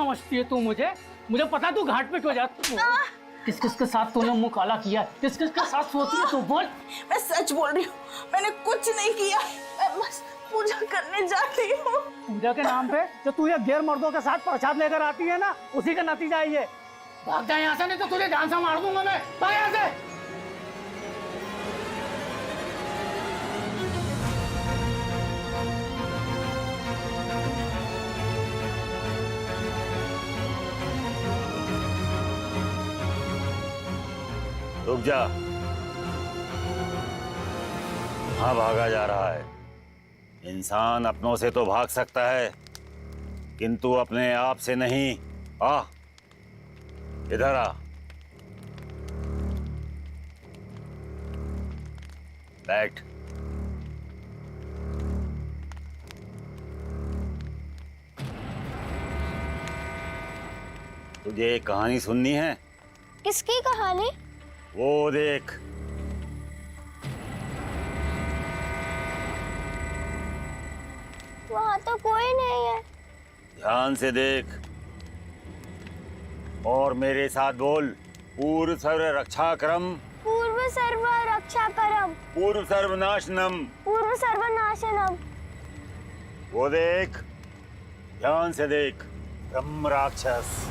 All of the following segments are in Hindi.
समझती है तू मुझे? मुझे पता तू घाट पे क्यों जाती है। किस किस के साथ तूने मुंह काला किया है? किस किस के साथ सोती है तू? बोल। मैं सच बोल रही हूँ, मैंने कुछ नहीं किया, मैं बस पूजा करने जा रही हूँ। पूजा के नाम पे जो तू ये गैर मर्दों के साथ प्रसाद लेकर आती है ना, उसी का नतीजा ये। भाग जा यहाँ से, नहीं तो तुझे जान से मार दूंगा मैं। भाग यहाँ से। रुक जा। कहाँ भागा जा रहा है? इंसान अपनों से तो भाग सकता है, किंतु अपने आप से नहीं। आ, इधर आ। बैठ। तुझे एक कहानी सुननी है? किसकी कहानी? वो देख। वहाँ तो कोई नहीं है। ध्यान से देख और मेरे साथ बोल। पूर्व सर्व रक्षा क्रम, पूर्व सर्व रक्षा करम, पूर्व सर्वनाशनम। पूर्व सर्वनाशनम। वो देख, ध्यान से देख। ब्रह्म राक्षस।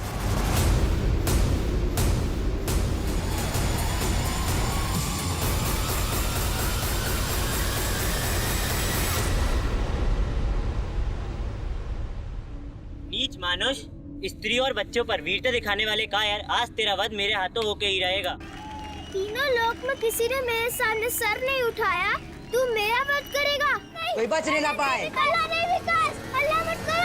नीच मानुष, स्त्री और बच्चों पर वीरता दिखाने वाले कायर, आज तेरा वध मेरे हाथों होके ही रहेगा। तीनों लोक में किसी ने मेरे सामने सर नहीं उठाया, तू मेरा वध करेगा? कोई बचने ना पाए। अल्लाह नहीं विकास, अल्लाह मत करो।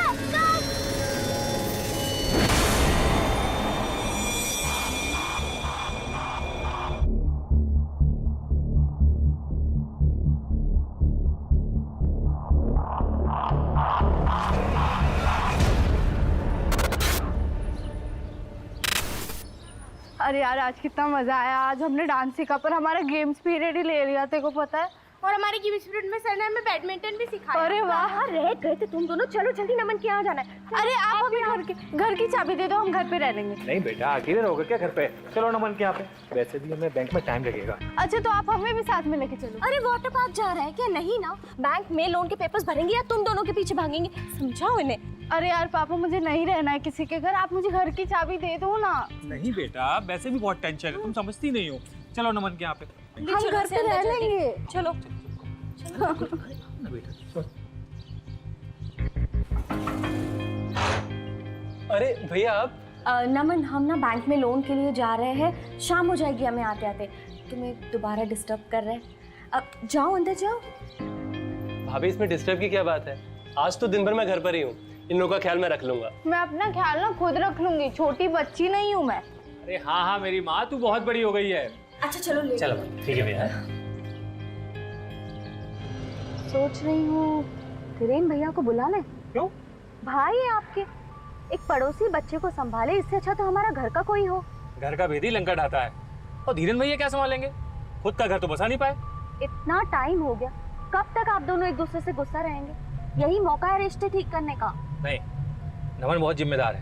अरे यार आज कितना मजा आया। आज हमने डांस सीखा पर हमारा गेम्स पीरियड ही ले लिया, तेरे को पता है। और हमारे गेम्स पीरियड में सर ने हमें बैडमिंटन भी सिखाया। अरे वाह, रह गए थे तुम दोनों। चलो जल्दी, नमन के यहाँ जाना है। अरे आप हमें घर की चाबी दे दो, हम घर पे रह लेंगे। नहीं बेटा, अकेले रहोगे क्या घर पे? चलो नमन के यहाँ पे। वैसे भी हमें बैंक में टाइम लगेगा। अच्छा तो आप हमें भी साथ में लेके चलो। अरे वाटर पार्क जा रहा है क्या? नहीं ना, बैंक में लोन के पेपर्स भरेंगे या तुम दोनों के पीछे भागेंगे? समझाओ इन्हें। अरे यार पापा, मुझे नहीं रहना है किसी के घर, आप मुझे घर की चाबी दे दो ना। नहीं बेटा, वैसे भी बहुत टेंशन है, तुम समझती नहीं हो। चलो नमन के यहाँ पे। हम घर पे रह लेंगे। चलो अरे भैया आप नमन, हम ना बैंक में लोन के लिए जा रहे हैं, शाम हो जाएगी हमें आते आते। तुम्हें दोबारा डिस्टर्ब कर रहे हैं, अब जाओ अंदर जाओ। भाभी इसमें डिस्टर्ब की क्या बात है? आज तो दिन भर मैं घर पर ही हूँ, इन लोगों का ख्याल मैं रख लूंगा। मैं अपना ख्याल ना खुद रख लूंगी, छोटी बच्ची नहीं हूँ मैं। अरे हाँ हाँ मेरी माँ, तू बहुत बड़ी हो गई है। अच्छा चलो ले चलो ठीक है भैया। सोच रही हूँ धीरेन भैया को बुला लें। क्यों? भाई है आपके, एक पड़ोसी बच्चे को संभाले, इससे अच्छा तो हमारा घर का कोई हो। घर का भेदी लंका ढाता है, और धीरेन भैया क्या संभालेंगे? खुद का घर तो बसा नहीं पाए। इतना टाइम हो गया, कब तक आप दोनों एक दूसरे से गुस्सा रहेंगे? यही मौका है रिश्ते ठीक करने का। नहीं, नमन बहुत जिम्मेदार है,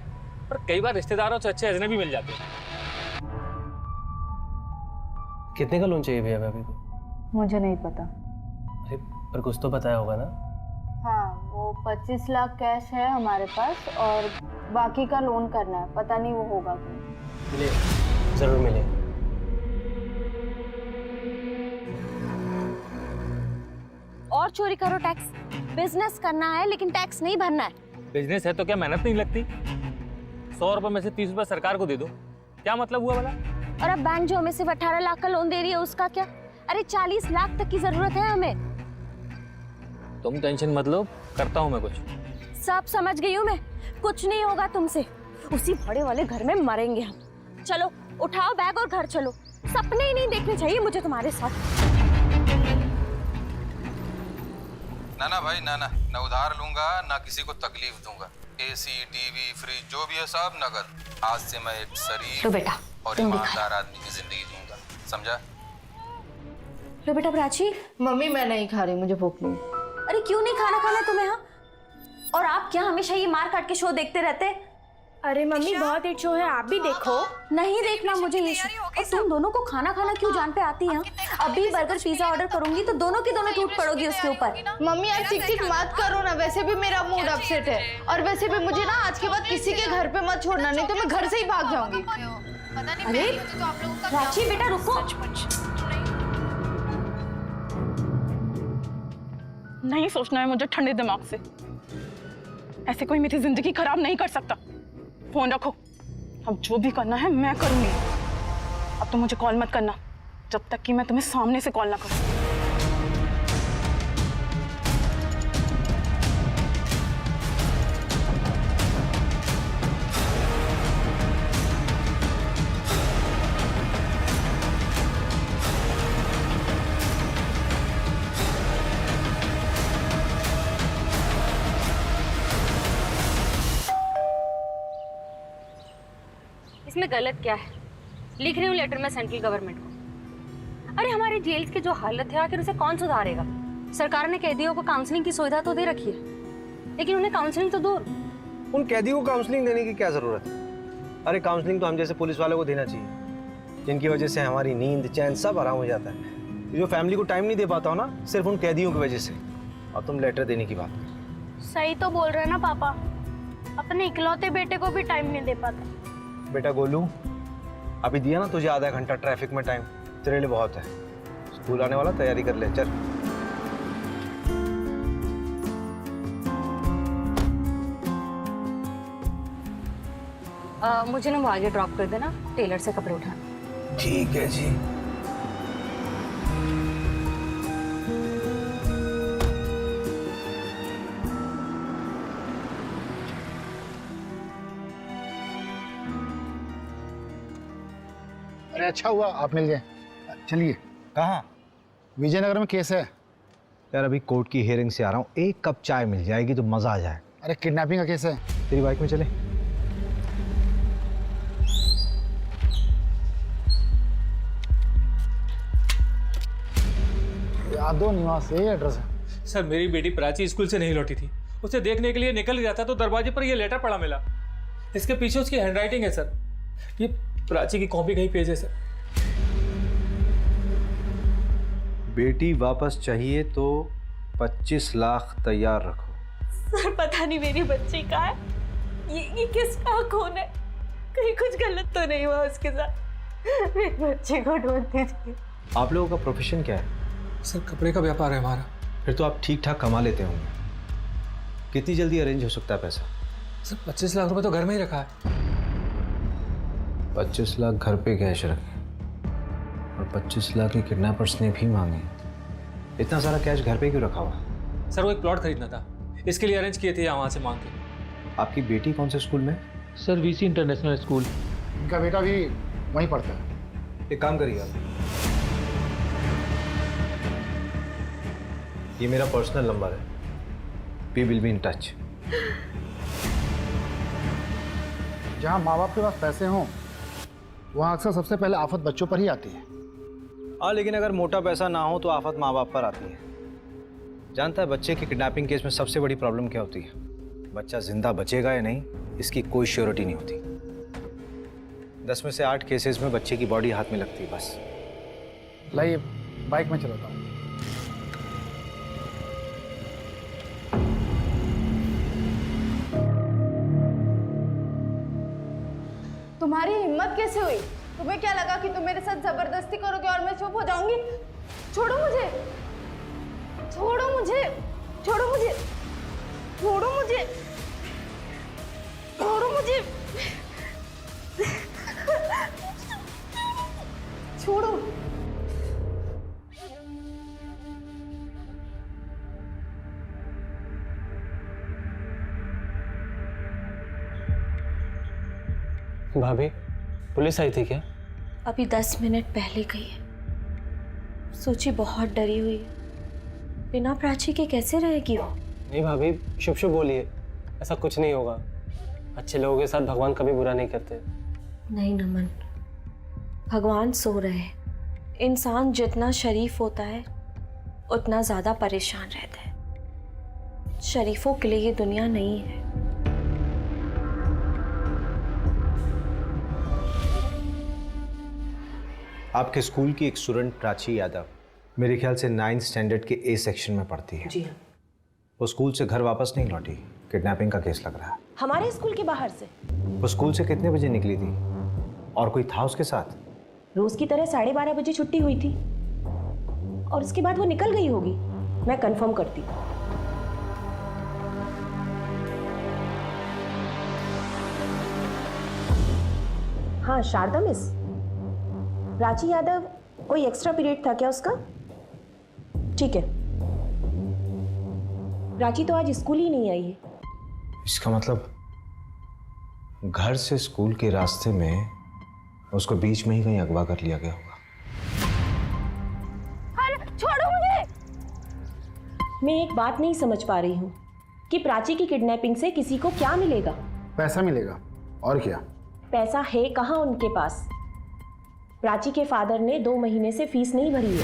पर कई बार रिश्तेदारों से अच्छे अजनबी मिल जाते हैं। कितने का लोन चाहिए भैया भाभी को? मुझे नहीं पता। अरे पर कुछ तो बताया होगा ना? हाँ, वो 25 लाख कैश है हमारे पास और बाकी का लोन करना है, पता नहीं वो होगा कि मिले, जरूर मिले। और चोरी करो टैक्स, बिजनेस करना है लेकिन टैक्स नहीं भरना है। बिजनेस है तो क्या मेहनत नहीं लगती? 100 रुपए में से 30 रुपए सरकार को दे दो, क्या मतलब हुआ भला? और अब बैंक जो हमें सिर्फ 18 लाख का लोन दे रही है उसका क्या? अरे 40 लाख तक की जरूरत है हमें। तुम टेंशन मत लो, करता हूँ मैं कुछ। सब समझ गई हूँ मैं, कुछ नहीं होगा तुमसे, उसी भाड़े वाले घर में मरेंगे हम। चलो उठाओ बैग और घर चलो, सपने ही नहीं देखने चाहिए मुझे तुम्हारे साथ। ना ना भाई ना ना, न उधार लूंगा ना किसी को तकलीफ दूंगा। एसी, टीवी, फ्रिज जो भी है सब नगद। आज से मैं एक शरीफ लो बेटा, और ईमानदार आदमी की जिंदगी जीऊंगा, समझा? लो बेटा प्राची। मम्मी मैं नहीं खा रही, मुझे भूख नहीं। अरे क्यों नहीं खाना खाना तुम्हें? हाँ, और आप क्या हमेशा ये मार काट के शो देखते रहते? अरे मम्मी बहुत हिट शो है, आप भी देखो। नहीं देखना मुझे ये शो। और तुम दोनों को खाना खाना क्यों जान पे आती है? अभी बर्गर पिज्जा ऑर्डर करूंगी तो दोनों की दोनों टूट पड़ोगी उसके ऊपर। मम्मी यार चिक चिक मत करो ना, वैसे भी मेरा मूड अपसेट है और वैसे भी मुझे ना आज के बाद किसी के घर पे मत छोड़ना, नहीं तो मैं घर से ही भाग जाऊंगी। अरे प्राची बेटा रुको। नहीं सोचना है मुझे ठंडे दिमाग से, ऐसे कोई मेरी जिंदगी खराब नहीं कर सकता। फोन रखो, अब जो भी करना है मैं करूंगी। अब तो मुझे कॉल मत करना जब तक कि मैं तुम्हें सामने से कॉल ना करूं। इसमें गलत क्या है? लिख रही हूँ लेटर में सेंट्रल गवर्नमेंट को। अरे हमारे जेल्स की जो हालत है आखिर उसे कौन सुधारेगा? सरकार ने कैदियों को काउंसलिंग की सुविधा तो दे रखी है, लेकिन उन्हें काउंसलिंग तो दूर। उन कैदियों को काउंसलिंग देने की क्या जरूरत है? अरे काउंसलिंग तो हम जैसे पुलिस वालों को देना चाहिए, जिनकी वजह से हमारी नींद चैन सब आराम हो जाता है। जो फैमिली को टाइम नहीं दे पाता हो ना, सिर्फ उन कैदियों की वजह से। और तुम लेटर देने की बात कर। सही तो बोल रहे हैं ना पापा, अपने इकलौते बेटे को भी टाइम नहीं दे पाता। बेटा गोलू, अभी दिया ना तुझे आधा घंटा ट्रैफिक में टाइम, तेरे लिए बहुत है। स्कूल आने वाला, तैयारी कर ले, चल। मुझे ना वो आगे ड्रॉप कर देना, टेलर से कपड़े उठाना। ठीक है जी। अरे अच्छा हुआ आप मिल गए। चलिए। कहाँ? विजयनगर में केस है। यार अभी कोर्ट की हियरिंग से आ रहा हूँ, एक कप चाय मिल जाएगी तो मजा आ जाए। अरे किडनैपिंग का केस है। तेरी बाइक में चले। यादव निवास यही एड्रेस है। सर मेरी बेटी प्राची स्कूल से नहीं लौटी थी, उसे देखने के लिए निकल गया था तो दरवाजे पर ये लेटर पड़ा मिला। इसके पीछे उसकी हैंडराइटिंग है सर, ये प्राची की कॉपी कहीं पेज है सर। बेटी वापस चाहिए तो 25 लाख तैयार रखो। सर पता नहीं मेरी बच्ची कहाँ है, ये किसका खून है? कहीं कुछ गलत तो नहीं हुआ उसके साथ? मेरे बच्चे को ढूंढती थी। आप लोगों का प्रोफेशन क्या है? सर कपड़े का व्यापार है हमारा। फिर तो आप ठीक ठाक कमा लेते होंगे। कितनी जल्दी अरेंज हो सकता है पैसा? सर 25 लाख रुपए तो घर में ही रखा है। 25 लाख घर पे कैश रखे और 25 लाख के किडनैपर्स ने भी मांगे। इतना सारा कैश घर पे क्यों रखा हुआ? सर वो एक प्लॉट खरीदना था, इसके लिए अरेंज किए थे वहाँ से मांग के। आपकी बेटी कौन से स्कूल में? Sir VC international school. इनका बेटा भी वहीं पढ़ता है। एक काम करिए आप, ये मेरा पर्सनल नंबर है, we will be in touch. जहाँ माँ बाप के पास पैसे हों वहाँ अक्सर सबसे पहले आफत बच्चों पर ही आती है। हाँ लेकिन अगर मोटा पैसा ना हो तो आफत माँ बाप पर आती है। जानता है बच्चे की किडनैपिंग केस में सबसे बड़ी प्रॉब्लम क्या होती है? बच्चा जिंदा बचेगा या नहीं इसकी कोई श्योरिटी नहीं होती। 10 में से 8 केसेस में बच्चे की बॉडी हाथ में लगती है बस। लाइए बाइक में चलाता हूँ। तुम्हारी हिम्मत कैसे हुई? तुम्हें क्या लगा कि तुम मेरे साथ जबरदस्ती करोगे और मैं चुप हो जाऊंगी? छोड़ो मुझे, छोड़ो मुझे, छोड़ो मुझे, छोड़ो मुझे, छोड़ो मुझे, छोड़ो। भाभी पुलिस आई थी क्या? अभी 10 मिनट पहले गई है। सोची बहुत डरी हुई है, बिना प्राची के कैसे रहेगी वो? नहीं भाभी, शुभ शुभ बोलिए, ऐसा कुछ नहीं होगा। अच्छे लोगों के साथ भगवान कभी बुरा नहीं करते। नहीं नमन, भगवान सो रहे हैं। इंसान जितना शरीफ होता है उतना ज्यादा परेशान रहता है। शरीफों के लिए ये दुनिया नहीं है। आपके स्कूल की एक स्टूडेंट प्राची यादव मेरे ख्याल से 9th स्टैंडर्ड के ए सेक्शन में पढ़ती है। जी हाँ। वो स्कूल से घर वापस नहीं लौटी, किडनैपिंग का केस लग रहा है। हमारे स्कूल के बाहर से? वो स्कूल से कितने बजे निकली थी और कोई था उसके साथ? रोज की तरह 12:30 बजे छुट्टी हुई थी और उसके बाद वो निकल गई होगी। मैं कंफर्म करती हूँ। हाँ शारदा मिस, प्राची यादव कोई एक्स्ट्रा पीरियड था क्या उसका? ठीक है, प्राची तो आज स्कूल ही नहीं आई है। इसका मतलब घर से स्कूल के रास्ते में उसको बीच में ही कहीं अगवा कर लिया गया होगा। अरे छोड़ो मुझे। मैं एक बात नहीं समझ पा रही हूँ कि प्राची की किडनैपिंग से किसी को क्या मिलेगा? पैसा मिलेगा, और क्या? पैसा है कहाँ उनके पास? प्राची के फादर ने 2 महीने से फीस नहीं भरी है।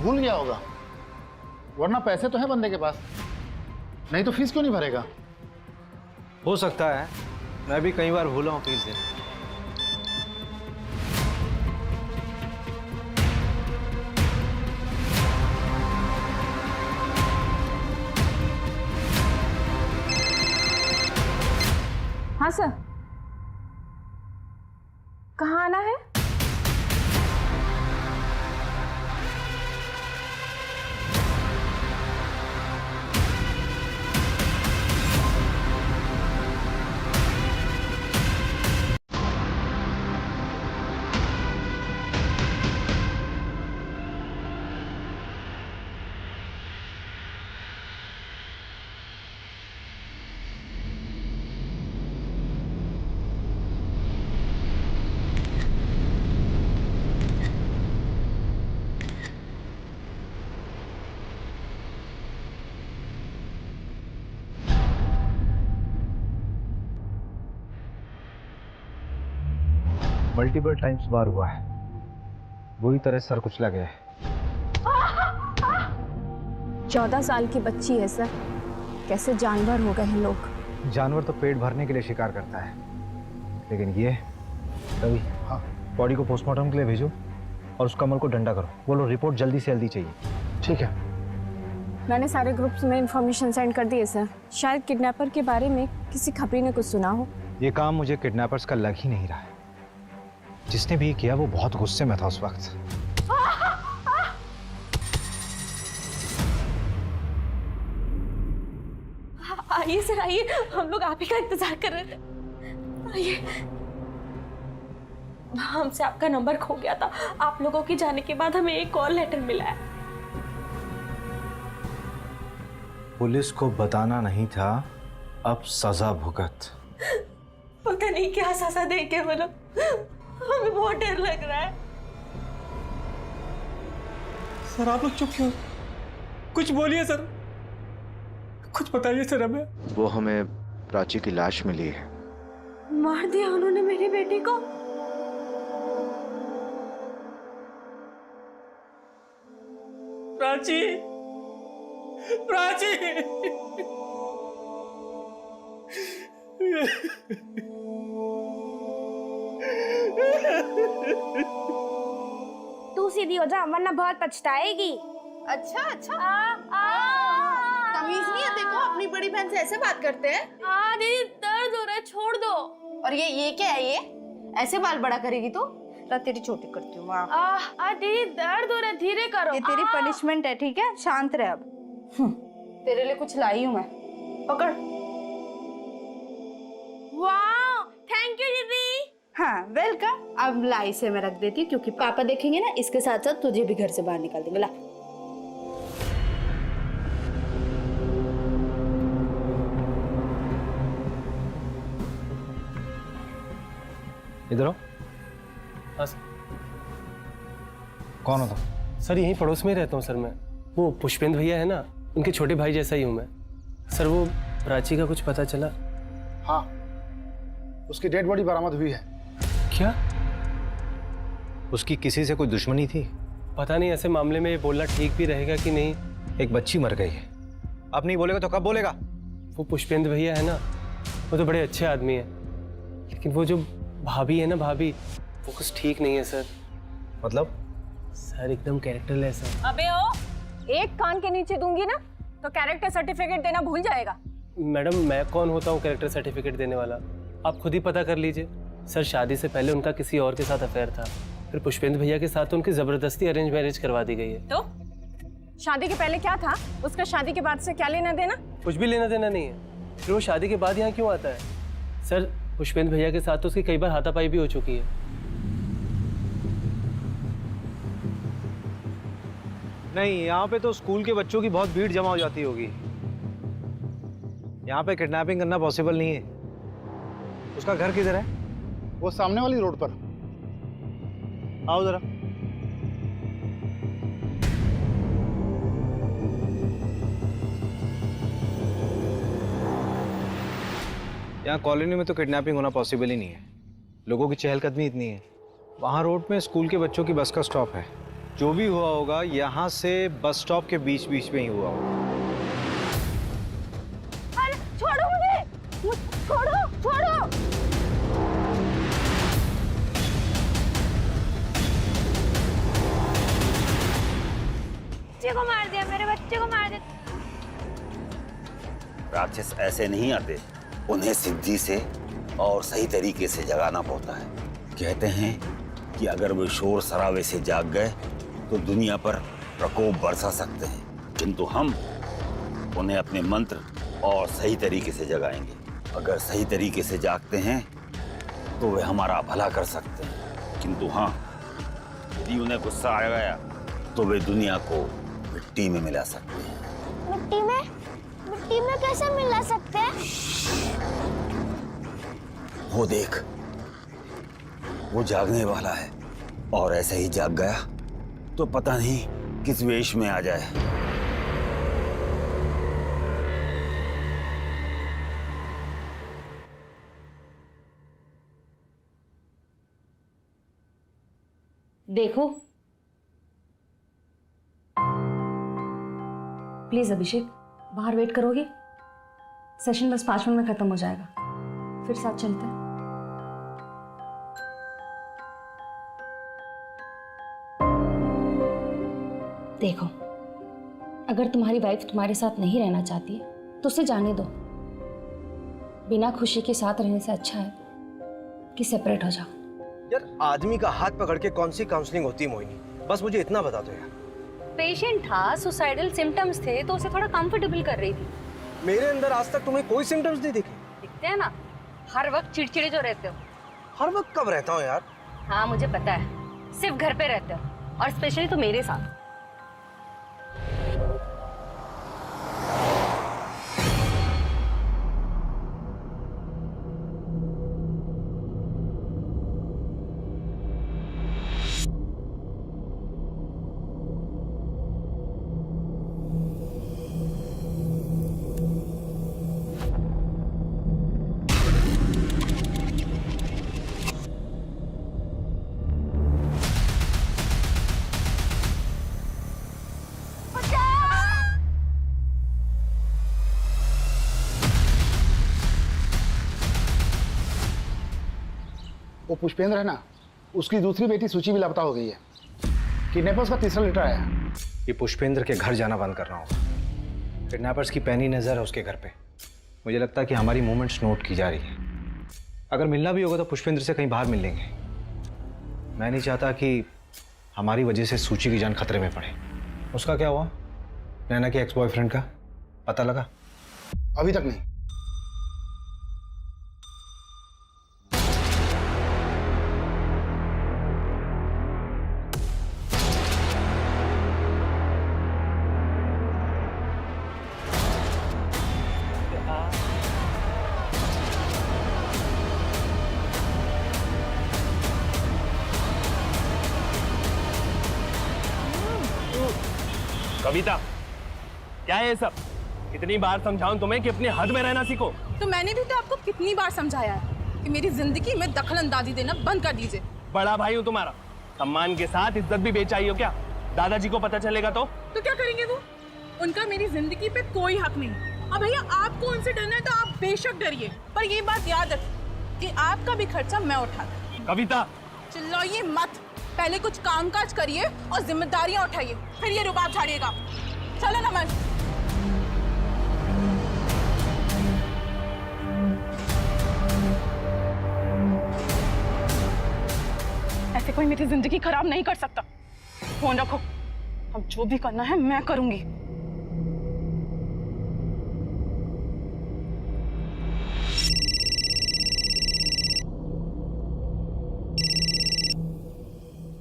भूल गया होगा, वरना पैसे तो हैं बंदे के पास, नहीं तो फीस क्यों नहीं भरेगा? हो सकता है, मैं भी कई बार भूला हूँ फीस देना। हाँ सर, कहाँ आना है? मल्टीपल टाइम्स बार हुआ है, बुरी तरह सर कुचला गया है। 14 साल की बच्ची है सर, कैसे जानवर हो गए हैं लोग। जानवर तो पेट भरने के लिए शिकार करता है, लेकिन ये रवि, हाँ, बॉडी को पोस्टमार्टम के लिए भेजो और उस कमर को डंडा करो। बोलो रिपोर्ट जल्दी से जल्दी चाहिए। ठीक है। मैंने सारे ग्रुप्स में इंफॉर्मेशन सेंड कर दी है सर। शायद किडनैपर के बारे में किसी खबरी ने कुछ सुना हो। ये काम मुझे किडनैपर्स का लग ही नहीं रहा है। जिसने भी किया वो बहुत गुस्से में था उस वक्त। आइए सर आइए, हम लोग आप ही का इंतजार कर रहे थे। आइए। हमसे आपका नंबर खो गया था, आप लोगों के जाने के बाद हमें एक कॉल लेटर मिला है। पुलिस को बताना नहीं था, अब सजा भुगत। पता नहीं क्या सजा देंगे वो लोग, हमें बहुत डर लग रहा है। सर आप लोग चुप क्यों? कुछ बोलिए सर, कुछ बताइए सर हमें। वो हमें प्राची की लाश मिली है। मार दिया उन्होंने मेरी बेटी को। प्राची, प्राची। तू सीधी हो जा, वरना बहुत पछताएगी। अच्छा अच्छा, तमीज नहीं है देखो, अपनी बड़ी बहन से ऐसे बात करते हैं। हाँ दीदी दर्द हो रहा है, छोड़ दो। और ये क्या है? ये ऐसे बाल बड़ा करेगी तो तेरी छोटी करती हूँ। दीदी दर्द हो रहा है, धीरे करो। ये तेरी पनिशमेंट है, ठीक है? शांत रह अब। तेरे लिए कुछ लाई हूँ मैं, पकड़। वाह, थैंक यू दीदी। हाँ वेलकम। अब लाई से मैं रख देती हूँ, क्योंकि पापा देखेंगे ना, इसके साथ साथ तुझे भी घर से बाहर निकाल देंगे। ला। इधर आओ। हाँ सर। कौन हो तुम? सर यहीं पड़ोस में ही रहता हूँ सर मैं। वो पुष्पेंद्र भैया है ना, उनके छोटे भाई जैसा ही हूँ मैं। सर वो प्राची का कुछ पता चला? हाँ, उसकी डेड बॉडी बरामद हुई है। क्या? उसकी किसी से कोई दुश्मनी थी? पता नहीं ऐसे मामले में ये बोलना ठीक भी रहेगा कि नहीं। एक बच्ची मर गई है, अब नहीं बोलेगा तो कब बोलेगा? वो पुष्पेंद्र भैया है ना, वो तो बड़े अच्छे आदमी है, लेकिन वो जो भाभी है ना, भाभी, वो कुछ ठीक नहीं है सर। मतलब? सर एकदम कैरेक्टरलेस है। अबे ओ, एक कान के नीचे दूंगी ना तो कैरेक्टर सर्टिफिकेट देना भूल जाएगा। मैडम मैं कौन होता हूँ कैरेक्टर सर्टिफिकेट देने वाला? आप खुद ही पता कर लीजिए। सर शादी से पहले उनका किसी और के साथ अफेयर था, फिर पुष्पेंद्र भैया के साथ तो उनकी जबरदस्ती अरेंज मैरिज करवा दी गई है। तो शादी के पहले क्या था, उसका शादी के बाद से क्या लेना देना? कुछ भी लेना देना नहीं है। फिर वो शादी के बाद यहाँ क्यों आता है? सर पुष्पेंद्र भैया के साथ तो उसकी कई बार हाथापाई भी हो चुकी है। नहीं, यहाँ पे तो स्कूल के बच्चों की बहुत भीड़ जमा हो जाती होगी। यहाँ पे किडनैपिंग करना पॉसिबल नहीं है। उसका घर किधर है? वो सामने वाली रोड पर। आओ जरा। यहाँ कॉलोनी में तो किडनैपिंग होना पॉसिबल ही नहीं है। लोगों की चहलकदमी इतनी है। वहाँ रोड में स्कूल के बच्चों की बस का स्टॉप है। जो भी हुआ होगा यहाँ से बस स्टॉप के बीच बीच में ही हुआ होगा। अरे छोड़ो मुझे, छोड़ो छोड़ो। बच्चे को मार दिया, मेरे बच्चे को मार दिया। राक्षस ऐसे नहीं आते, उन्हें सिद्धि से और सही तरीके से जगाना पड़ता है। कहते हैं कि अगर वे शोर शराबे से जाग गए तो दुनिया पर प्रकोप बरसा सकते हैं, किंतु हम उन्हें अपने मंत्र और सही तरीके से जगाएंगे। अगर सही तरीके से जागते हैं तो वे हमारा भला कर सकते हैं, किंतु हाँ, यदि उन्हें गुस्सा आ गया तो वे दुनिया को मिट्टी में मिला सकते हैं। मिट्टी में? मिट्टी में कैसे मिला सकते हैं? वो देख, वो जागने वाला है, और ऐसे ही जाग गया तो पता नहीं किस वेश में आ जाए। देखो प्लीज अभिषेक, बाहर वेट करोगे? सेशन बस 5 मिनट में खत्म हो जाएगा, फिर साथ चलते हैं। देखो, अगर तुम्हारी वाइफ तुम्हारे साथ नहीं रहना चाहती है तो उसे जाने दो। बिना खुशी के साथ रहने से अच्छा है कि सेपरेट हो जाओ। यार आदमी का हाथ पकड़ के कौन सी काउंसलिंग होती है मोहिनी? बस मुझे इतना बता दो यार। पेशेंट था, सुसाइडल सिम्टम्स थे, तो उसे थोड़ा कंफर्टेबल कर रही थी। मेरे अंदर आज तक तुम्हें कोई सिम्टम्स नहीं दिखे? दिखते हैं ना, हर वक्त चिड़चिड़े जो रहते हो। हर वक्त कब रहता हूँ यार? हाँ मुझे पता है, सिर्फ घर पे रहते हो, और स्पेशली तो मेरे साथ। वो पुष्पेंद्र है ना, उसकी दूसरी बेटी सूची भी लापता हो गई है। किडनैपर्स का तीसरा लेटर आया है। ये पुष्पेंद्र के घर जाना बंद करना होगा। किडनैपर्स की पैनी नजर है उसके घर पे। मुझे लगता है कि हमारी मूवमेंट्स नोट की जा रही है। अगर मिलना भी होगा तो पुष्पेंद्र से कहीं बाहर मिल लेंगे। मैं नहीं चाहता कि हमारी वजह से सूची की जान खतरे में पड़े। उसका क्या हुआ? नैना के एक्स बॉयफ्रेंड का पता लगा? अभी तक नहीं। कविता, क्या है ये सब? कितनी बार समझाऊं तुम्हें कि अपनी हद में रहना सीखो। तो मैंने भी तो आपको कितनी बार समझाया है कि मेरी जिंदगी में दखल अंदाजी देना बंद कर दीजिए। बड़ा भाई हूं तुम्हारा, सम्मान के साथ इज्जत भी बेचाई हो क्या? दादाजी को पता चलेगा तो क्या करेंगे वो? उनका मेरी जिंदगी पे कोई हक नहीं। अब भैया आपको उनसे डरना है तो आप बेशक डरिए, पर ये बात याद रखिए कि आपका भी खर्चा मैं उठाता। कविता चिल्लाइए मत, पहले कुछ कामकाज करिए और जिम्मेदारियां उठाइए, फिर ये रुबाब झाड़िएगा। चलो नमन। ऐसे कोई मेरी जिंदगी खराब नहीं कर सकता। फोन रखो, अब जो भी करना है मैं करूंगी।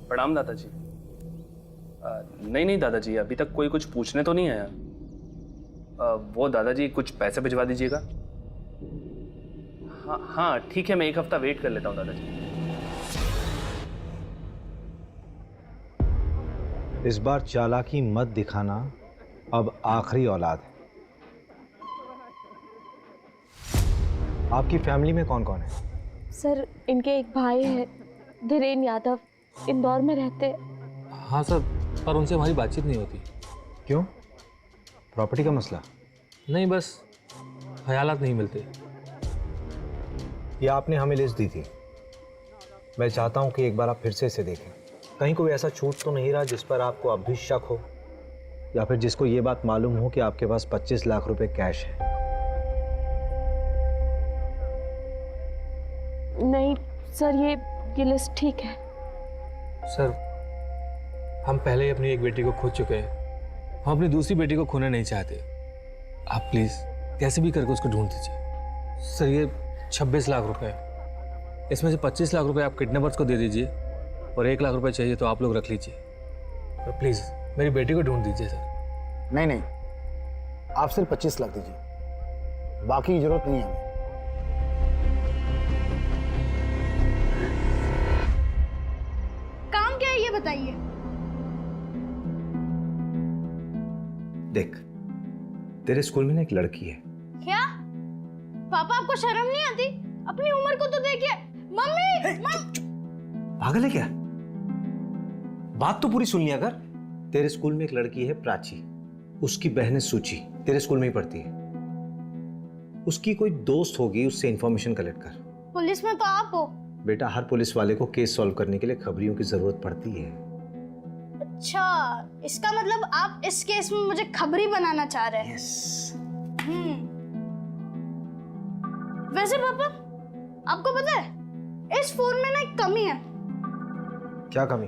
प्रणाम दादाजी। नहीं दादाजी, अभी तक कोई कुछ पूछने तो नहीं आया। वो दादाजी कुछ पैसे भिजवा दीजिएगा। हाँ ठीक है, मैं एक हफ्ता वेट कर लेता हूँ दादाजी। इस बार चालाकी मत दिखाना, अब आखिरी औलाद है। आपकी फैमिली में कौन कौन है? सर इनके एक भाई है, धीरेन यादव, इंदौर में रहते। हाँ सर, पर उनसे हमारी बातचीत नहीं होती। क्यों? प्रॉपर्टी का मसला? नहीं, बस ख्यालात नहीं मिलते। ये आपने हमें लिस्ट दी थी, मैं चाहता हूँ कि एक बार आप फिर से इसे देखें। कहीं कोई ऐसा छूट तो नहीं रहा जिस पर आपको अब भी शक हो, या फिर जिसको ये बात मालूम हो कि आपके पास 25 लाख रुपए कैश है। नहीं सर, ये लिस्ट ठीक है। सर, हम पहले ही अपनी एक बेटी को खो चुके हैं, हम अपनी दूसरी बेटी को खोना नहीं चाहते। आप प्लीज़ कैसे भी करके उसको ढूंढ दीजिए। सर, ये 26 लाख रुपए, इसमें से 25 लाख रुपए आप किडनैपर्स को दे दीजिए और 1 लाख रुपए चाहिए तो आप लोग रख लीजिए। तो प्लीज़ मेरी बेटी को ढूंढ दीजिए सर। नहीं, आप सिर्फ 25 लाख दीजिए, बाकी की जरूरत नहीं है हमें। काम क्या है ये बताइए। देख, तेरे स्कूल में ना एक लड़की है। क्या पापा, आपको शर्म नहीं आती? अपनी उम्र को तो देखिए। मम्मी पागल है क्या? बात तो पूरी सुन लिया कर। तेरे स्कूल में एक लड़की है प्राची, उसकी बहन है सूची, तेरे स्कूल में ही पढ़ती है। उसकी कोई दोस्त होगी, उससे इंफॉर्मेशन कलेक्ट कर। पुलिस में तो आप हो। बेटा, हर पुलिस वाले को केस सॉल्व करने के लिए खबरियों की जरूरत पड़ती है। अच्छा, इसका मतलब आप इस केस में मुझे खबरी बनाना चाह रहे हैं। वैसे पापा, आपको पता है इस फोन में ना एक कमी है। क्या कमी?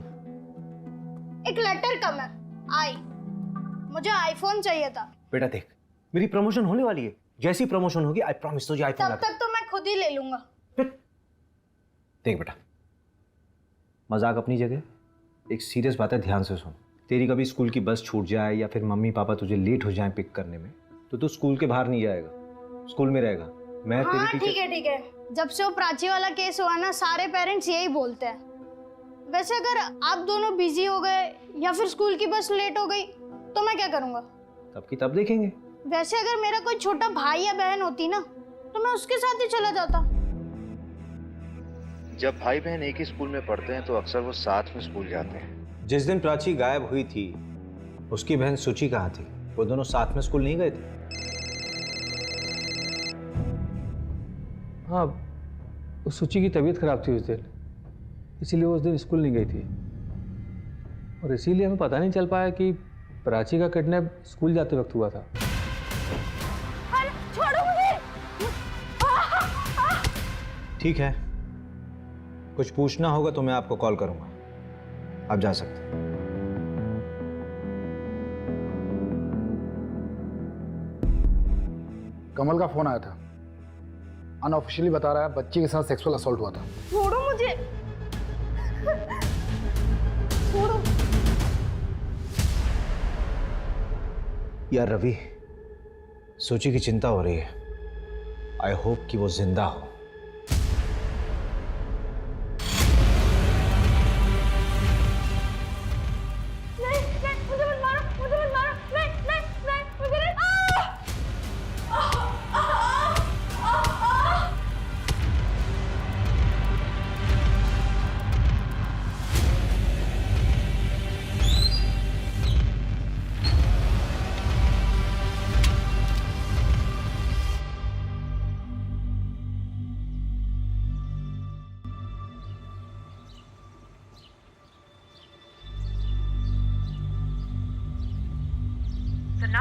एक लेटर कम है, आई। मुझे आईफोन चाहिए था। बेटा देख, मेरी प्रमोशन होने वाली है, जैसी प्रमोशन होगी आई प्रॉमिस तुझे आईफोन तब तक तो मैं खुद ही ले लूंगा। देख बेटा, मजाक अपनी जगह, एक सीरियस बात है, ध्यान से सुन। तेरी कभी स्कूल की बस छूट जाए या फिर मम्मी पापा तुझे लेट हो जाए पिक करने में, तो तू स्कूल के बाहर नहीं जाएगा, स्कूल में रहेगा। मैं हाँ, तेरी ठीक है। जब से वो प्राची वाला केस हुआ ना, सारे पेरेंट्स यही बोलते हैं। वैसे अगर आप दोनों बिजी हो गए या फिर स्कूल की बस लेट हो गई तो मैं क्या करूंगा? तब की तब देखेंगे। वैसे अगर मेरा कोई छोटा भाई या बहन होती ना, तो मैं उसके साथ ही चला जाता। जब भाई बहन एक ही स्कूल में पढ़ते हैं तो अक्सर वो साथ में स्कूल जाते हैं। जिस दिन प्राची गायब हुई थी, उसकी बहन सूची कहाँ थी? वो दोनों साथ में स्कूल नहीं गए थे? हाँ, उस सूची की तबीयत खराब थी उस दिन, इसीलिए वो उस दिन स्कूल नहीं गई थी, और इसीलिए हमें पता नहीं चल पाया कि प्राची का किडनैप स्कूल जाते वक्त हुआ था। छोड़ो मुझे। ठीक है, कुछ पूछना होगा तो मैं आपको कॉल करूंगा, आप जा सकते हैं। कमल का फोन आया था, अनऑफिशियली बता रहा है बच्ची के साथ सेक्सुअल असॉल्ट हुआ था। छोड़ो मुझे। छोड़ो। यार रवि, सूची की चिंता हो रही है। आई होप कि वो जिंदा हो।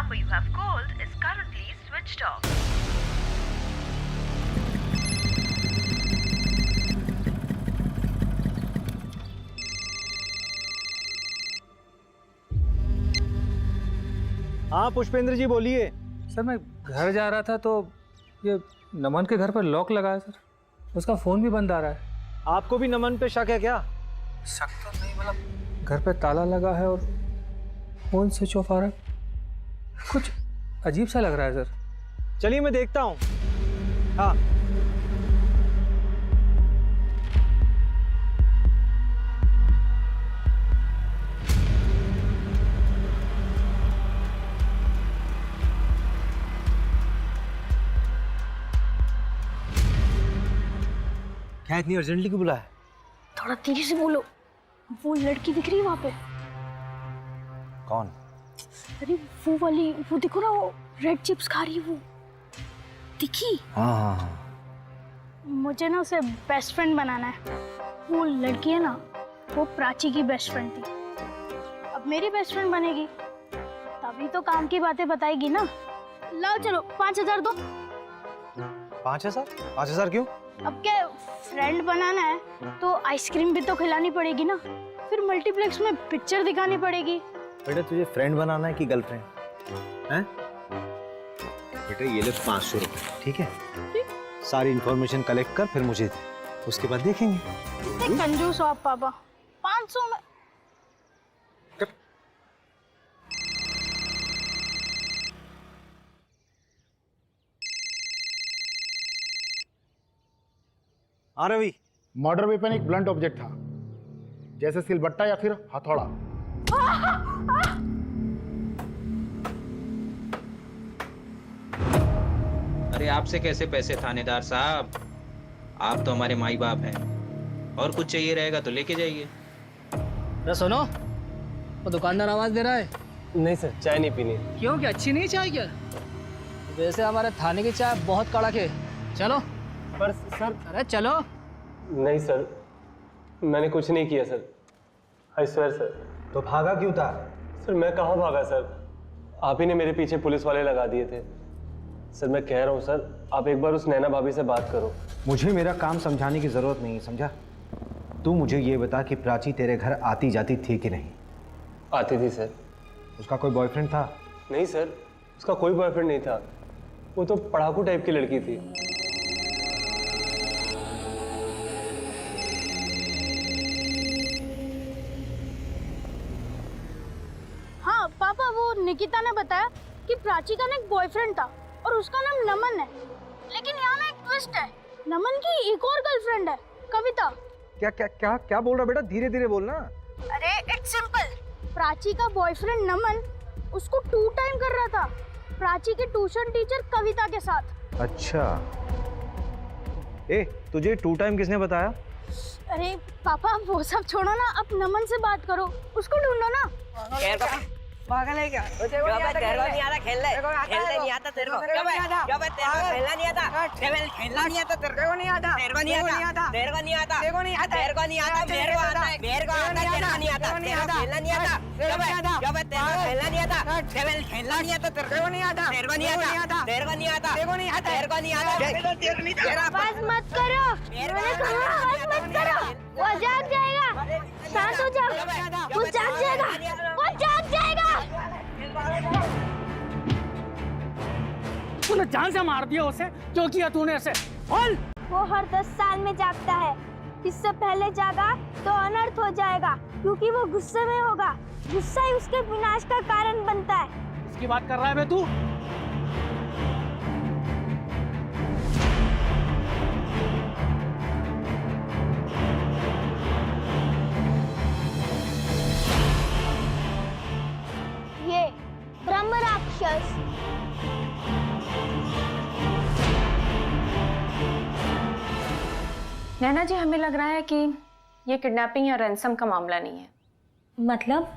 number you have called is currently switched off. हाँ पुष्पेंद्र जी बोलिए। सर मैं घर जा रहा था तो ये नमन के घर पर लॉक लगा है सर, उसका फ़ोन भी बंद आ रहा है। आपको भी नमन पे शक है क्या? शक तो नहीं, मतलब घर पे ताला लगा है और फ़ोन स्विच ऑफ आ रहा है, कुछ अजीब सा लग रहा है सर। चलिए मैं देखता हूँ। हाँ क्या इतनी अर्जेंटली क्यों बुलाया? थोड़ा तेजी से बोलो, वो लड़की दिख रही है वहां पे। कौन? अरे वो वाली, वो देखो ना, वो रेड चिप्स खा रही है, वो दिखी? हाँ हाँ हाँ। मुझे ना उसे बेस्ट फ्रेंड बनाना है। वो लड़की है ना, वो प्राची की बेस्ट फ्रेंड थी, अब मेरी बेस्ट फ्रेंड बनेगी, तभी तो काम की बातें बताएगी ना। लाओ चलो 5000 दो। 5000? 5000 क्यों? अब क्या फ्रेंड बनाना है तो आइसक्रीम भी तो खिलानी पड़ेगी ना, फिर मल्टीप्लेक्स में पिक्चर दिखानी पड़ेगी। बेटा तुझे फ्रेंड बनाना है कि गर्लफ्रेंड हैं? बेटा ये ले 500 रुपए, ठीक है? सारी इंफॉर्मेशन कलेक्ट कर फिर मुझे दे, उसके बाद देखेंगे। कितने कंजूस हो आप पापा, 500 में। हाँ रवि। मर्डर वेपन एक ब्लंट ऑब्जेक्ट था, जैसे सिलबट्टा या फिर हथौड़ा। अरे आपसे कैसे पैसे थानेदार साहब, आप तो हमारे माई बाप हैं, और कुछ चाहिए रहेगा तो लेके जाइए। अरे सुनो, वो दुकानदार आवाज दे रहा है। नहीं सर, चाय नहीं पीनी। क्यों, क्या अच्छी नहीं चाय क्या? वैसे हमारे थाने की चाय बहुत कड़क है, चलो। पर सर, अरे चलो। नहीं सर, मैंने कुछ नहीं किया सर, आई स्वेयर सर। तो भागा क्यों था? सर मैं कहाँ भागा सर, आप ही ने मेरे पीछे पुलिस वाले लगा दिए थे। सर मैं कह रहा हूँ सर, आप एक बार उस नैना भाभी से बात करो। मुझे मेरा काम समझाने की जरूरत नहीं है, समझा? तू मुझे ये बता कि प्राची तेरे घर आती जाती थी कि नहीं? आती थी सर। उसका कोई बॉयफ्रेंड था? नहीं सर, उसका कोई बॉयफ्रेंड नहीं था, वो तो पढ़ाकू टाइप की लड़की थी। हाँ पापा, वो निकिता ने बताया कि प्राची का ना एक बॉयफ्रेंड था और उसका नाम नमन है, लेकिन यहाँ ना एक ट्विस्ट है, नमन की एक और गर्लफ्रेंड है, कविता। क्या क्या क्या क्या बोल रहा बेटा? धीरे धीरे बोलना। अरे इट्स सिंपल, प्राची का बॉयफ्रेंड नमन उसको 2 टाइम कर रहा था, प्राची के ट्यूशन टीचर कविता के साथ। अच्छा, तुझे 2 टाइम किसने बताया? अरे पापा वो सब छोड़ो ना, अब नमन से बात करो, उसको ढूंढो ना। पागल है क्या? तेरे को नहीं आता खेलने नहीं आता तेरे को, खेलना नहीं आता, खेलना नहीं आता तेरे को, नहीं आता, तेरे को नहीं आता, तेरे को नहीं आता, तेरे को नहीं आता, तेरे को नहीं आता, मेरे को आता है, मेरे को आता है, तेरे को नहीं आता, खेलना नहीं आता, जब तेरे को खेलना नहीं आता, खेलना नहीं आता तेरे को, नहीं आता, तेरे को नहीं आता, तेरे को नहीं आता, तेरे को नहीं आता, तेरे को नहीं आता, तेरा आवाज मत करो, मैंने कहा आवाज मत करो, वो जाग जाएगा, शांत हो जाओ, वो जाग जाएगा, वो जाग जाएगा। तूने जान से मार दिया उसे, जो किया तूने ऐसे। बोल। वो हर 10 साल में जागता है, इससे पहले जागा तो अनर्थ हो जाएगा, क्योंकि वो गुस्से में होगा, गुस्सा ही उसके विनाश का कारण बनता है। इसकी बात कर रहा है बे तू? ये ब्रह्म राक्षस। नैना जी, हमें लग रहा है कि ये किडनैपिंग या रैंसम का मामला नहीं है। मतलब?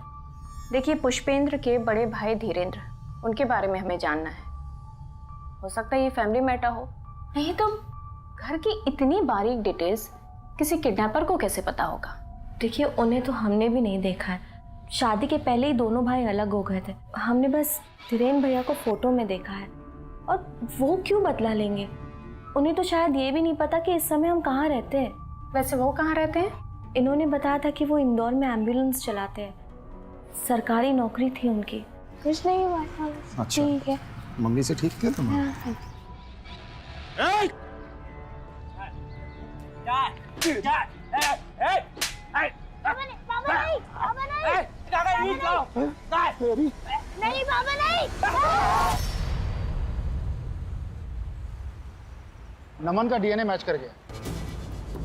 देखिए, पुष्पेंद्र के बड़े भाई धीरेंद्र, उनके बारे में हमें जानना है। हो सकता है ये फैमिली मैटर हो, नहीं तो घर की इतनी बारीक डिटेल्स किसी किडनैपर को कैसे पता होगा? देखिए, उन्हें तो हमने भी नहीं देखा है, शादी के पहले ही दोनों भाई अलग हो गए थे। हमने बस धीरेन भैया को फोटो में देखा है, और वो क्यों बदला लेंगे? उन्हें तो शायद ये भी नहीं पता कि इस समय हम कहाँ रहते हैं। वैसे वो कहाँ रहते हैं? इन्होंने बताया था कि वो इंदौर में एम्बुलेंस चलाते हैं, सरकारी नौकरी थी उनकी। कुछ नहीं हुआ। अच्छा। ठीक है। मम्मी से ठीक थे तुम? नहीं बाबा नहीं। नमन का डीएनए मैच कर गया,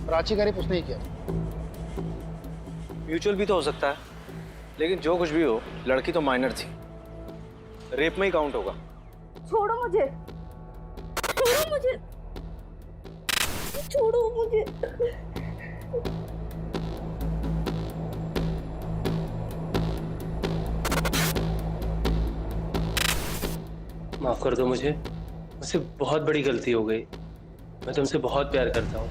प्राची का रेप उसने ही किया। म्यूचुअल भी तो हो सकता है, लेकिन जो कुछ भी हो, लड़की तो माइनर थी, रेप में ही काउंट होगा। छोड़ो मुझे, छोड़ो मुझे, छोड़ो मुझे। माफ कर दो मुझे, मुझसे बहुत बड़ी गलती हो गई। मैं तुमसे बहुत प्यार करता हूँ।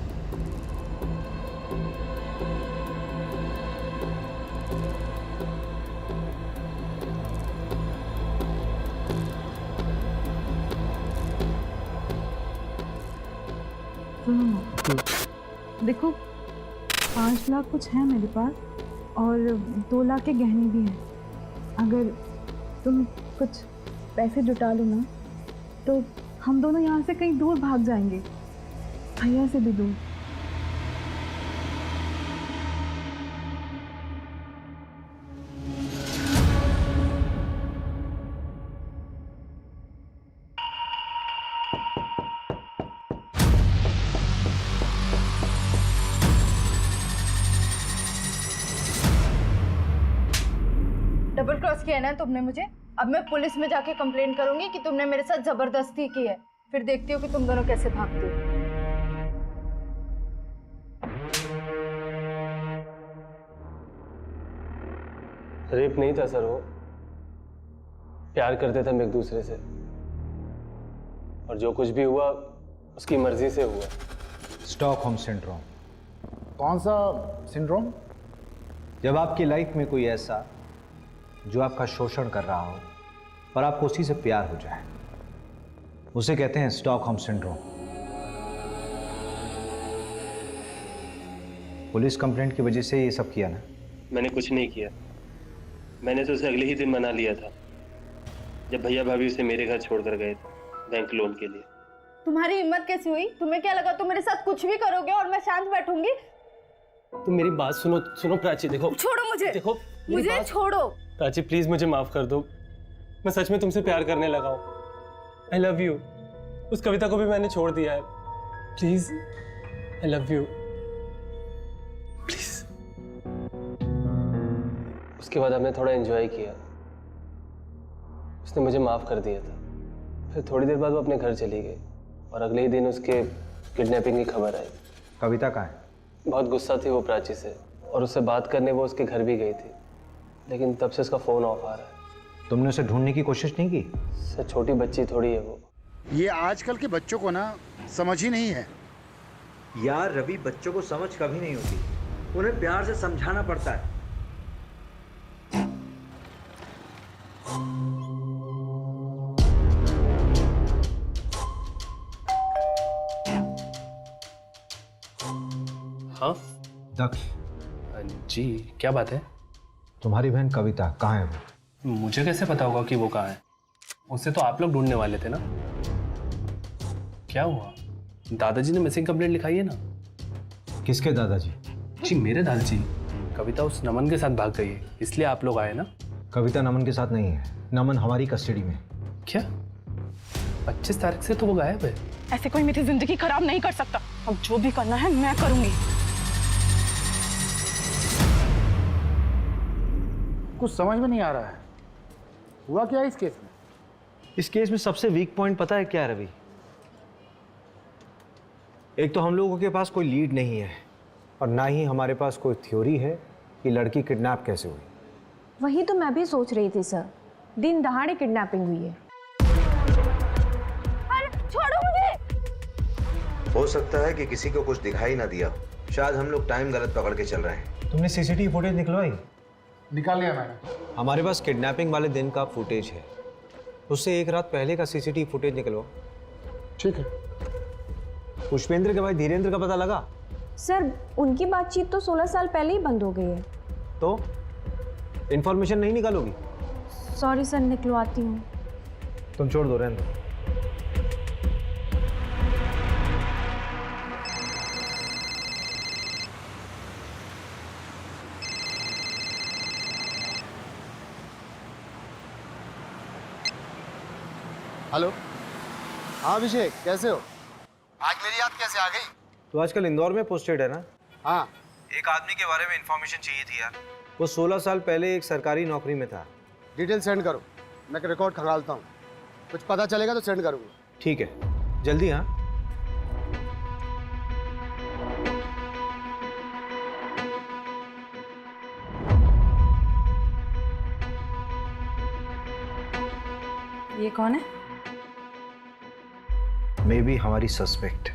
देखो 5 लाख कुछ है मेरे पास, और 2 लाख के गहने भी हैं। अगर तुम कुछ पैसे जुटा लो ना, तो हम दोनों यहाँ से कहीं दूर भाग जाएंगे, भैया से भी दूर। डबल क्रॉस किया ना तुमने मुझे। अब मैं पुलिस में जाके कंप्लेंट करूंगी कि तुमने मेरे साथ जबरदस्ती की है। फिर देखती हो कि तुम दोनों कैसे भागते हो। रेप नहीं था सर, वो प्यार करते थे हम एक दूसरे से, और जो कुछ भी हुआ उसकी मर्जी से हुआ। Stockholm syndrome. कौन सा सिंड्रोम? जब आपकी लाइफ में कोई ऐसा जो आपका शोषण कर रहा हो और आपको उसी से प्यार हो जाए, उसे कहते हैं स्टॉकहोम सिंड्रोम। पुलिस कंप्लेंट की वजह से ये सब किया ना? मैंने कुछ नहीं किया, मैंने तो उसे अगले ही दिन मना लिया था जब भैया भाभी उसे मेरे घर छोड़कर गए थे बैंक लोन के लिए। तुम्हारी हिम्मत कैसी हुई? तुम्हें क्या लगा तुम मेरे साथ कुछ भी करोगे और मैं शांत बैठूंगी? तुम मेरी बात सुनो, सुनो प्राची, देखो। छोड़ो मुझे, देखो मुझे छोड़ो। प्राची प्लीज मुझे माफ कर दो, मैं सच में तुमसे प्यार करने लगा हूँ। I love you. उस कविता को भी मैंने छोड़ दिया है। Please, I love you, please. उसके बाद हमने थोड़ा एंजॉय किया, उसने मुझे माफ कर दिया था। फिर थोड़ी देर बाद वो अपने घर चली गई, और अगले ही दिन उसके किडनैपिंग की खबर आई। कविता कहाँ है? बहुत गुस्सा थी वो प्राची से, और उससे बात करने वो उसके घर भी गई थी, लेकिन तब से उसका फोन ऑफ आ रहा है। तुमने उसे ढूंढने की कोशिश नहीं की? सर छोटी बच्ची थोड़ी है वो। ये आजकल के बच्चों को ना समझ ही नहीं है। यार रवि, बच्चों को समझ कभी नहीं होती, उन्हें प्यार से समझाना पड़ता है। हाँ दक्ष जी, क्या बात है? तुम्हारी बहन कविता कहाँ है वो? मुझे कैसे पता होगा कि वो कहाँ है? उसे तो आप लोग ढूंढने वाले थे ना। क्या हुआ? दादाजी ने मिसिंग कंप्लेंट लिखाई है ना। किसके दादाजी? जी मेरे दादाजी। कविता उस नमन के साथ भाग गई है, इसलिए आप लोग आए ना। कविता नमन के साथ नहीं है, नमन हमारी कस्टडी में। क्या? 25 तारीख से तो वो गायब है। ऐसे कोई मेरी जिंदगी खराब नहीं कर सकता। अब जो भी करना है मैं करूंगी। कुछ समझ में नहीं आ रहा है, हुआ क्या इस केस में? इस केस में सबसे वीक पॉइंट पता है क्या रवि? एक तो हम लोगों के पास कोई लीड नहीं है, और ना ही हमारे पास कोई थ्योरी है कि लड़की किडनैप कैसे हुई। वही तो मैं भी सोच रही थी सर, दिन दहाड़े किडनैपिंग हुई है। छोड़ो मुझे। हो सकता है कि किसी को कुछ दिखाई ना दिया, शायद हम लोग टाइम गलत पकड़ के चल रहे हैं। तुमने सीसीटीवी फुटेज निकलवाई? निकाल लिया मैंने। हमारे पास किडनैपिंग वाले दिन का फुटेज है, उससे एक रात पहले का सीसीटीवी फुटेज निकलवाओ। ठीक है। पुष्पेंद्र के भाई धीरेन्द्र का पता लगा? सर उनकी बातचीत तो 16 साल पहले ही बंद हो गई है। तो इन्फॉर्मेशन नहीं निकालोगी? सॉरी सर, निकलवाती हूँ। तुम छोड़ दो, रहने दो। हेलो, हाँ अभिषेक, कैसे हो? आज मेरी याद कैसे आ गई? तो आजकल इंदौर में पोस्टेड है ना? हाँ। एक आदमी के बारे में इंफॉर्मेशन चाहिए थी यार। वो 16 साल पहले एक सरकारी नौकरी में था। डिटेल सेंड करो, मैं रिकॉर्ड खंगालता हूँ। कुछ पता चलेगा तो सेंड करूँगा। ठीक है, जल्दी। हाँ, ये कौन है? मे बी हमारी सस्पेक्ट।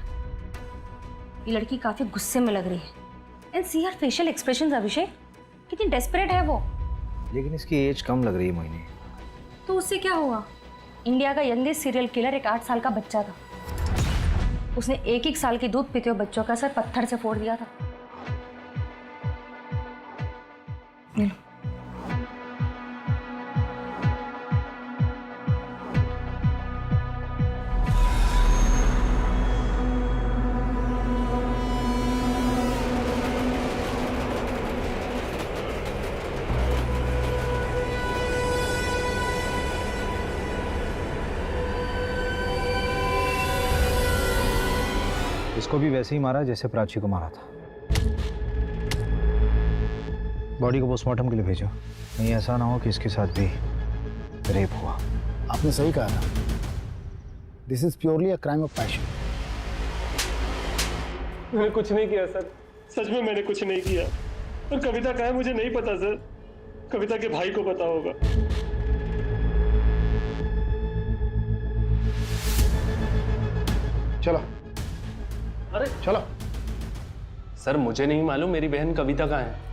ये लड़की काफी गुस्से में लग रही है। And see her facial expressions Abhishek, कितनी डेस्परेट है वो। लेकिन इसकी एज कम लग रही है मोहिनी। तो उससे क्या हुआ? इंडिया का यंगेस्ट सीरियल किलर एक 8 साल का बच्चा था। उसने 1-1 साल के दूध पीते हुए बच्चों का सर पत्थर से फोड़ दिया था। ले लो। इसको भी वैसे ही मारा जैसे प्राची को मारा था। बॉडी को पोस्टमार्टम के लिए भेजो, नहीं ऐसा ना हो कि इसके साथ भी रेप हुआ। आपने सही कहा था, this is purely a crime of passion. मैंने कुछ नहीं किया सर, सच में मैंने कुछ नहीं किया। और कविता का है मुझे नहीं पता सर, कविता के भाई को पता होगा। चलो। अरे चलो। सर मुझे नहीं मालूम मेरी बहन कविता कहाँ है।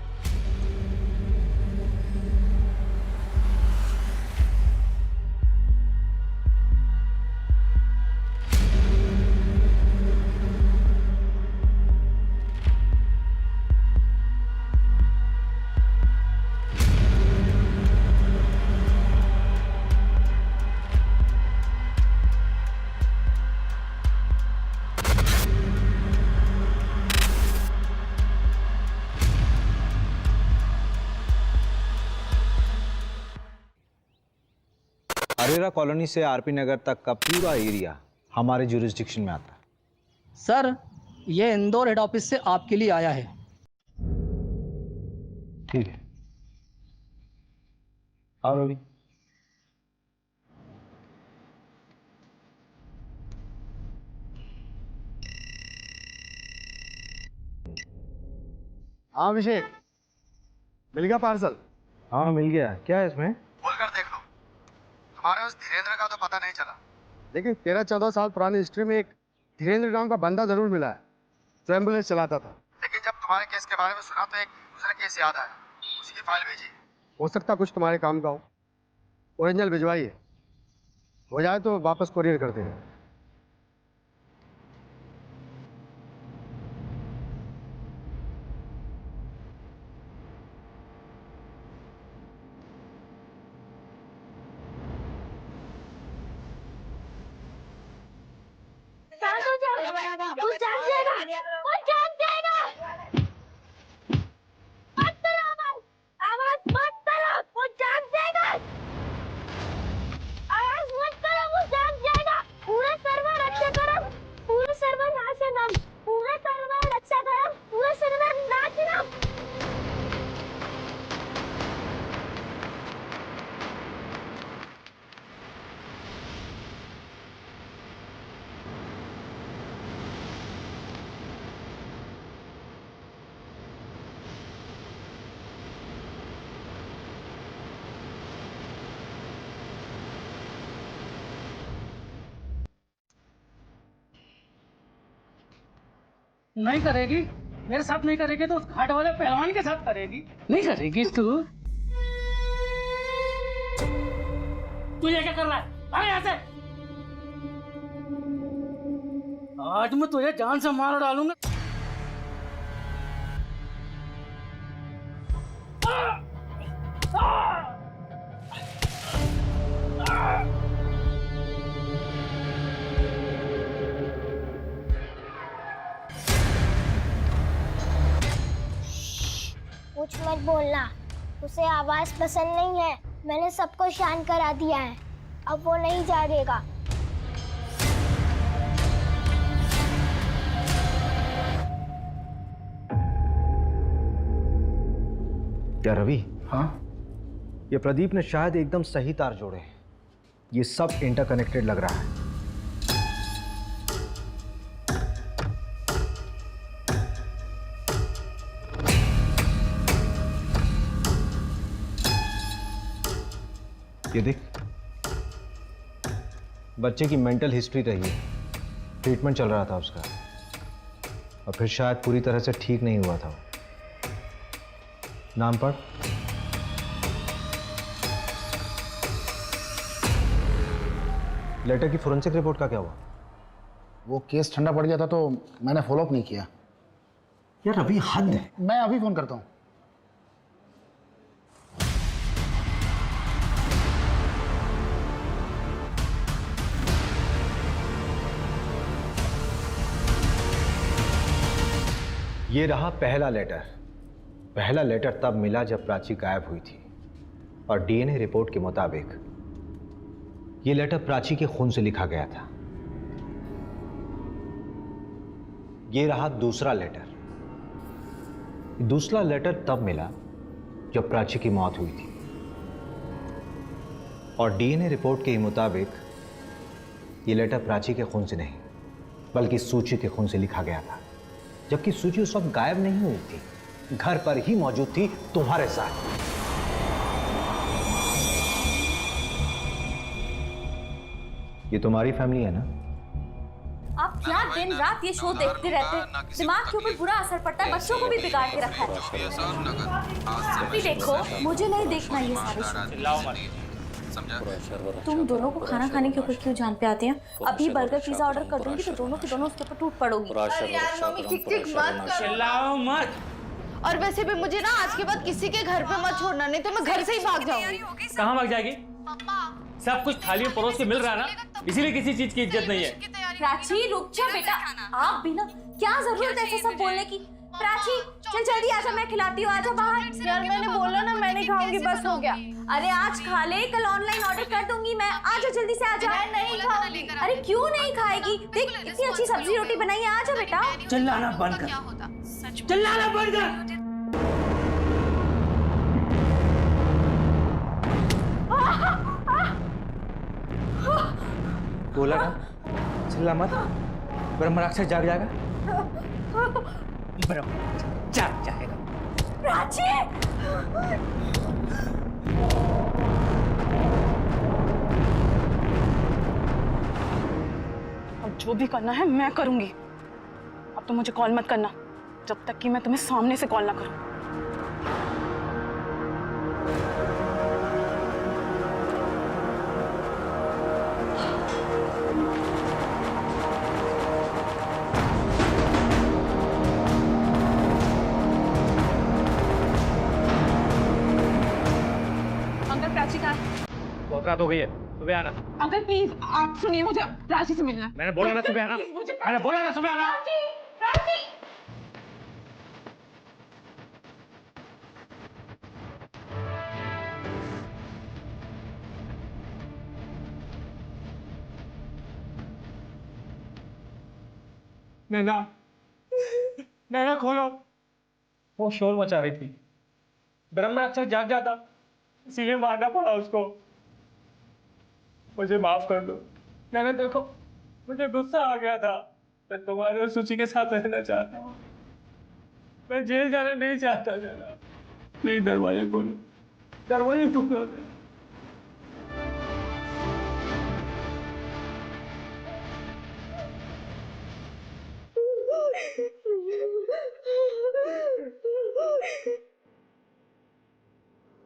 अरेरा कॉलोनी से आरपी नगर तक का पूरा एरिया हमारे जुरिस्डिक्शन में आता है। सर ये इंदौर हेड ऑफिस से आपके लिए आया है। ठीक है, आओ रवि। हाँ अभिषेक, मिल गया पार्सल? हाँ मिल गया। क्या है इसमें? खोल कर देख लो। हमारे उस धीरेन्द्र का तो पता नहीं चला, लेकिन 13-14 साल पुरानी हिस्ट्री में एक धीरेन्द्र नाम का बंदा जरूर मिला है जो एम्बुलेंस चलाता था। लेकिन जब तुम्हारे केस के बारे में सुना तो एक दूसरा केस याद आया, उसी की फाइल भेजी। हो सकता कुछ तुम्हारे काम का हो। ओरिजिनल भिजवाइए, हो जाए तो वापस कोरियर कर देंगे। नहीं करेगी, मेरे साथ नहीं करेगी तो उस घाट वाले पहलवान के साथ करेगी। नहीं करेगी तू? तू ये क्या कर रहा है? भाग यहाँ से। आज मैं तुझे जान से मार डालूंगा। कुछ मत बोलना, उसे आवाज पसंद नहीं है। मैंने सबको शांत करा दिया है, अब वो नहीं जागेगा। क्या रवि? हाँ, ये प्रदीप ने शायद एकदम सही तार जोड़े। ये सब इंटरकनेक्टेड लग रहा है। ये देख, बच्चे की मेंटल हिस्ट्री रही है, ट्रीटमेंट चल रहा था उसका, और फिर शायद पूरी तरह से ठीक नहीं हुआ था। नाम पढ़। लेटर की फोरेंसिक रिपोर्ट का क्या हुआ? वो केस ठंडा पड़ गया था तो मैंने फॉलोअप नहीं किया। यार अभी हद है। मैं अभी फोन करता हूँ। ये रहा पहला लेटर। पहला लेटर तब मिला जब प्राची गायब हुई थी, और डीएनए रिपोर्ट के मुताबिक ये लेटर प्राची के खून से लिखा गया था। ये रहा दूसरा लेटर। दूसरा लेटर तब मिला जब प्राची की मौत हुई थी, और डीएनए रिपोर्ट के मुताबिक ये लेटर प्राची के खून से नहीं बल्कि सूची के खून से लिखा गया था, जबकि सूची उस वक्त गायब नहीं हुई थी, घर पर ही मौजूद थी तुम्हारे साथ। ये तुम्हारी फैमिली है ना? आप क्या दिन रात ये शो देखते रहते हैं? दिमाग के ऊपर बुरा असर पड़ता है, बच्चों को भी बिगाड़ के रखा है। आप भी देखो, मुझे नहीं देखना ये सारी शो। तुम दोनों को खाना खाने के ऊपर क्यों जान पे आते हैं? अभी बर्गर पिज्जा ऑर्डर कर दूंगी तो दोनों के दोनों उसके ऊपर टूट पड़ोगी। अरे यार मम्मी, ठीक मत करो। चिल्लाओ मत। और वैसे भी मुझे ना आज के बाद किसी के घर पे मत छोड़ना, नहीं तो मैं घर से ही भाग जाऊंगी। कहाँ भाग जाएगी? सब कुछ थाली में परोस के मिल रहा है ना, इसीलिए किसी चीज की इज्जत नहीं है। प्राची रुक जा बेटा, आप भी ना, क्या जरूरत है ऐसा सब बोलने की? प्राची चल जल्दी आजा, मैं खिलाती हूँ, आजा बाहर। यार मैंने बोला ना मैं नहीं खाऊंगी, बस हो गया। अरे आज खा ले, कल ऑनलाइन ऑर्डर कर दूंगी मैं। आजा जल्दी से आजा। मैं नहीं खाऊंगी। अरे क्यों नहीं खाएगी? देख इतनी अच्छी सब्जी रोटी बनाई है, आजा बेटा। चिल्लाना बंद कर, चिल्लाना बंद कर। बोला ना, चिल्ला मत, ब्रह्म राक्षस जाग जाएगा। ब्रह्म जाग जाएगा। प्राची! अब जो भी करना है मैं करूंगी। अब तो मुझे कॉल मत करना जब तक कि मैं तुम्हें सामने से कॉल ना करूं। बहुत रात हो गई है, सुबह आना। अंकल प्लीज आप सुनिए, मुझे प्राची से मिलना है। मैंने बोला ना सुबह आना, मैंने बोला ना सुबह आना। नैना, नैना खोलो। वो शोर मचा रही थी, ब्रह्म राक्षस जाग जाता, इसीलिए मारना पड़ा उसको। मुझे माफ कर दो नैना। देखो मुझे गुस्सा आ गया था, मैं तुम्हारे और सूची के साथ रहना चाहता हूँ। मैं जेल जाना नहीं चाहता नैना। प्लीज दरवाजे खोलो, दरवाजे खोलो।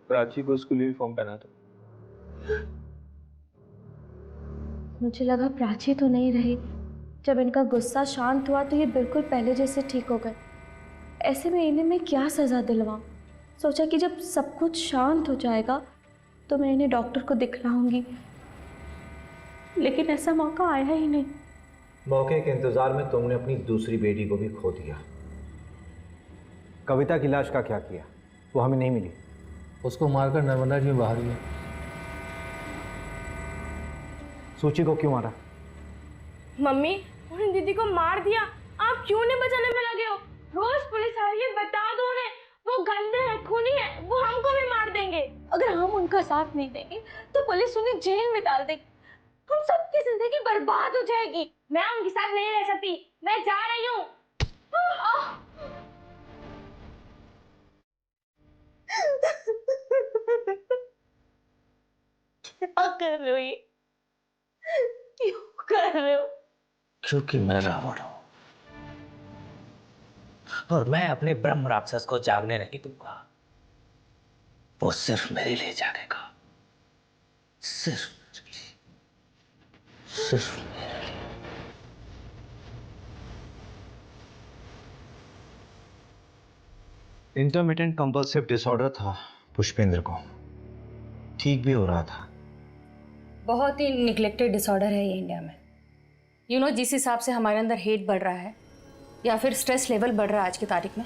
प्राची को स्कूल यूनिफॉर्म पहना दो। मुझे लगा प्राची तो नहीं रही। जब इनका गुस्सा शांत हुआ तो ये बिल्कुल पहले जैसे ठीक हो गए। ऐसे में इन्हें मैं क्या सज़ा दिलवाऊं? सोचा कि जब सब कुछ शांत हो जाएगा तो मैं इन्हें डॉक्टर को दिखलाऊंगी, लेकिन ऐसा मौका आया ही नहीं। मौके के इंतजार में तुमने अपनी दूसरी बेटी को भी खो दिया। कविता की लाश का क्या किया? वो हमें नहीं मिली। उसको मारकर नर्मदा जी बाहर गया। सूची को क्यों मारा? मम्मी, उन्होंने दीदी को मार दिया। आप क्यों नहीं बचाने में लगे हो? रोज पुलिस आ रही है, बता दो उन्हें। वो गंदे हैं, खूनी है, वो हमको भी मार देंगे। अगर हम उनका साथ नहीं देंगे तो पुलिस उन्हें जेल में डाल देगी। हम सबकी जिंदगी बर्बाद हो जाएगी। मैं उनके साथ नहीं रह सकती। मैं जा रही हूँ। क्या कर रहे हो ये? क्यों कर रहे हो? क्योंकि मैं रावण हूं और मैं अपने ब्रह्म राक्षस को जागने नहीं दूंगा। वो सिर्फ मेरे लिए जागेगा, सिर्फ मेरे लिए। इंटरमिटेंट कंपल्सिव डिसऑर्डर था पुष्पेंद्र को, ठीक भी हो रहा था। बहुत ही निग्लेक्टेड डिसऑर्डर है ये इंडिया में। यू नो, जिस हिसाब से हमारे अंदर हेट बढ़ रहा है या फिर स्ट्रेस लेवल बढ़ रहा है आज की तारीख में,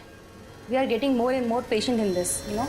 we are getting more and more patient in this, you no.